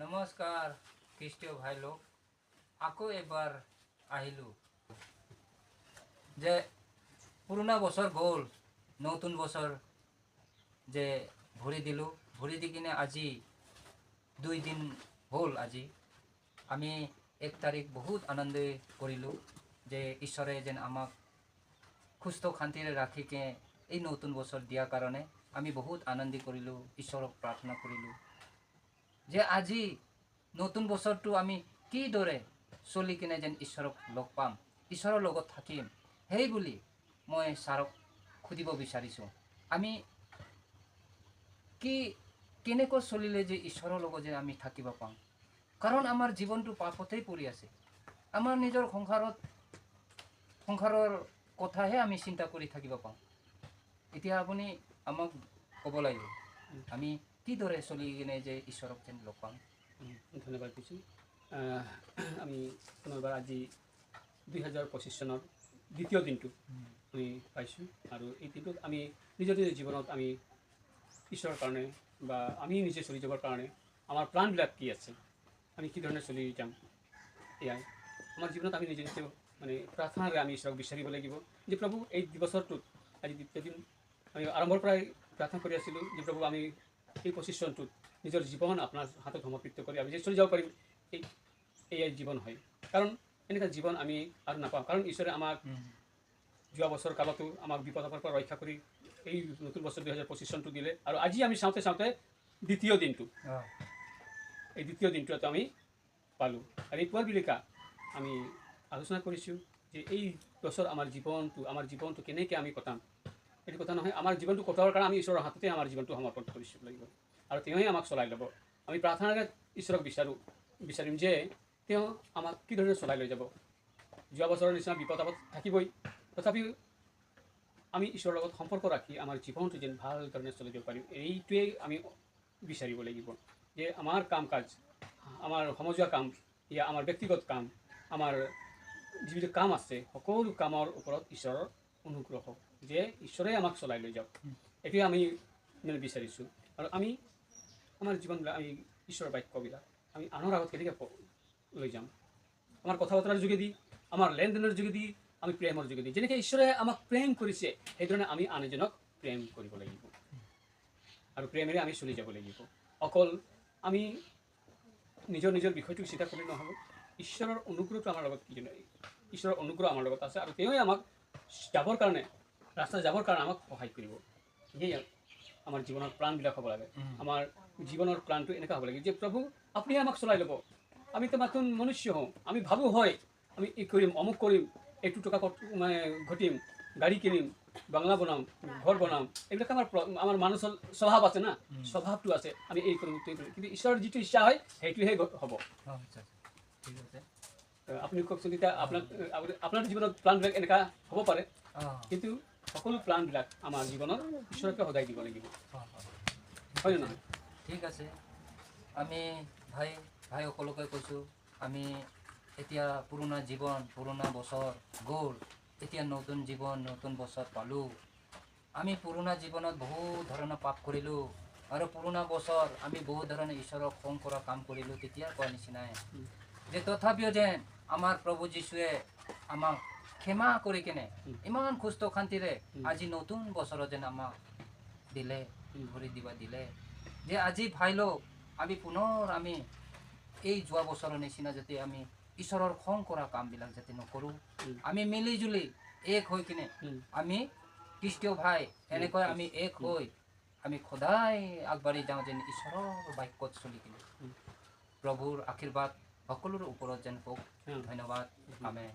নমস্কাৰ খ্ৰীষ্টীয় ভাই লোক আকৌ এবাৰ আহিলোঁ যে পুৰণা বছৰ গ'ল নতুন বছৰ যে ভৰি দিলোঁ ভৰি দি কিনে আজি 2 দিন হ'ল আজি আমি 1 তাৰিখ বহুত আনন্দ কৰিলোঁ যে ঈশ্বৰে যেন আমাক সুস্থ শান্তিৰে ৰাখিকে এই নতুন বছৰ দিয়াৰ কাৰণে আমি বহুত আনন্দ কৰিলোঁ ঈশ্বৰক প্ৰাৰ্থনা কৰিলোঁ যে আজি নতুন বছৰটো আমি কিদৰে চলি কিনে যেন ঈশ্বৰক লগ পাম ঈশ্বৰৰ লগত থাকিম সেই বুলি মই ছাৰক খুদিব বিচাৰিছোঁ আমি কি কেনেকৈ চলিলে যে ঈশ্বৰৰ লগত যে আমি থাকিব পাম কাৰণ আমাৰ জীৱনটো পাপতেই পৰি আছে আমাৰ নিজৰ সংসাৰৰ কথাহে আমি চিন্তা কৰি থাকিব পাম এতিয়া আপুনি আমাক ক'ব লাগিব আমি কিদৰে চলি কিনে যে ঈশ্বৰক যেন লগ পাম ধন্যবাদ দিছোঁ আমি পুনৰবাৰ আজি 2025 চনৰ দ্বিতীয় দিনটো আমি পাইছোঁ আৰু এই দিনটোত আমি নিজৰ নিজৰ জীৱনত আমি ঈশ্বৰৰ কাৰণে বা আমি নিজে চলি যাবৰ কাৰণে আমাৰ প্লানবিলাক কি আছে আমি কি ধৰণে চলি যাম এয়াই আমাৰ জীৱনত আমি নিজে নিজে মানে প্ৰাৰ্থনাৰে আমি ঈশ্বৰক বিচাৰিব লাগিব যে প্ৰভু এই বছৰটোত আজি দ্বিতীয় দিন আমি আৰম্ভৰ পৰাই প্ৰাৰ্থনা কৰি আছিলোঁ যে প্ৰভু আমি এই 25 চনটোত নিজৰ জীৱন আপোনাৰ হাতত সমৰ্পিত কৰি আমি যে চলি যাব পাৰিম এই জীৱন হয় কাৰণ এনেকুৱা জীৱন আমি আৰু নাপাওঁ কাৰণ ঈশ্বৰে আমাক যোৱা বছৰ কালতো আমাক বিপদ আপদৰ পৰা ৰক্ষা কৰি এই নতুন বছৰ 2025 চনটো দিলে আৰু আজি আমি চাওঁতে চাওঁতে দ্বিতীয় দিনটো এই দ্বিতীয় দিনটোত আমি পালোঁ আৰু এই পুৱাৰ বিলিকা আমি আলোচনা কৰিছোঁ যে এই বছৰ আমাৰ জীৱনটো কেনেকৈ আমি কটাম এইটো কথা নহয় আমাৰ জীৱনটো কটাবৰ কাৰণে আমি ঈশ্বৰৰ হাততে আমাৰ জীৱনটো সমৰ্পণ কৰিব লাগিব আৰু তেওঁহে আমাক চলাই ল'ব আমি প্ৰাৰ্থনাৰে ঈশ্বৰক বিচাৰিম যে তেওঁ আমাক কি ধৰণে চলাই লৈ যাব যোৱা বছৰৰ নিচিনা বিপদ আপদ থাকিবই তথাপিও আমি ঈশ্বৰৰ লগত সম্পৰ্ক ৰাখি আমাৰ জীৱনটো যেন ভাল ধৰণে চলাই যাব পাৰিম এইটোৱেই আমি বিচাৰিব লাগিব যে আমাৰ কাম কাজ আমাৰ সমজুৱা কাম ইয়া আমাৰ ব্যক্তিগত কাম আমাৰ যিবিলাক কাম আছে সকলো কামৰ ওপৰত ঈশ্বৰৰ অনুগ্ৰহ হওক যে ঈশ্বৰে আমাক চলাই লৈ যাওক এইটোৱে আমি মানে বিচাৰিছোঁ আৰু আমি আমাৰ জীৱনবিলাক আমি ঈশ্বৰৰ বাক্যবিলাক আমি আনৰ আগত কেনেকৈ লৈ যাম আমাৰ কথা বতৰাৰ যোগেদি আমাৰ লেনদেনৰ যোগেদি আমি প্ৰেমৰ যোগেদি যেনেকৈ ঈশ্বৰে আমাক প্ৰেম কৰিছে সেইধৰণে আমি আন এজনক প্ৰেম কৰিব লাগিব আৰু প্ৰেমেৰে আমি চলি যাব লাগিব অকল আমি নিজৰ বিষয়টো চিন্তা কৰি নহ'ব ঈশ্বৰৰ অনুগ্ৰহটো আমাৰ লগত কি ঈশ্বৰৰ অনুগ্ৰহ আমাৰ লগত আছে আৰু তেওঁৱে আমাক যাবৰ কাৰণে ৰাস্তা যাবৰ কাৰণে আমাক সহায় কৰিব সেয়ে আমাৰ জীৱনৰ প্লানবিলাক হ'ব লাগে আমাৰ জীৱনৰ প্লানটো এনেকুৱা হ'ব লাগে যে প্ৰভু আপুনি আমাক চলাই ল'ব আমি তো মাথোন মনুষ্য হওঁ আমি ভাবোঁ হয় আমি এই কৰিম অমুক কৰিম এইটো টকা মানে ঘটিম গাড়ী কিনিম বাংলা বনাম ঘৰ বনাম এইবিলাক আমাৰ মানুহৰ স্বভাৱ আছে না স্বভাৱটো আছে আমি এই কৰিম কিন্তু ঈশ্বৰৰ যিটো ইচ্ছা হয় সেইটোহে হ'ব ঠিক আছে আপুনি কওকচোন এতিয়া আপোনাৰ জীৱনত প্লানবিলাক এনেকুৱা হ'ব পাৰে কিন্তু সকলো প্লানবিলাক আমাৰ জীৱনত ঈশ্বৰকে সদায় দিব লাগিব হয় নে নহয় ঠিক আছে আমি ভাইসকলকে কৈছোঁ আমি এতিয়া পুৰণা জীৱন পুৰণা বছৰ গ'ল এতিয়া নতুন জীৱন নতুন বছৰ পালোঁ আমি পুৰণা জীৱনত বহুত ধৰণৰ পাপ কৰিলোঁ আৰু পুৰণা বছৰ আমি বহুত ধৰণে ঈশ্বৰক খং কৰা কাম কৰিলোঁ তেতিয়া কোৱা নিচিনাই যে তথাপিও যেন আমাৰ প্ৰভু যীশুৱে আমাক ক্ষমা কৰি কিনে ইমান সুস্থ শান্তিৰে আজি নতুন বছৰত যেন আমাক দিলে ভৰি দিবা দিলে যে আজি ভাইলো আমি পুনৰ আমি এই যোৱা বছৰৰ নিচিনা যাতে আমি ঈশ্বৰৰ খং কৰা কামবিলাক যাতে নকৰোঁ আমি মিলি জুলি এক হৈ কিনে আমি খ্ৰীষ্টীয় ভাই এনেকৈ আমি এক হৈ আমি সদায় আগবাঢ়ি যাওঁ যেন ঈশ্বৰৰ বাক্যত চলি কিনে প্ৰভুৰ আশীৰ্বাদ সকলোৰে ওপৰত যেন হওক ধন্যবাদ আমেন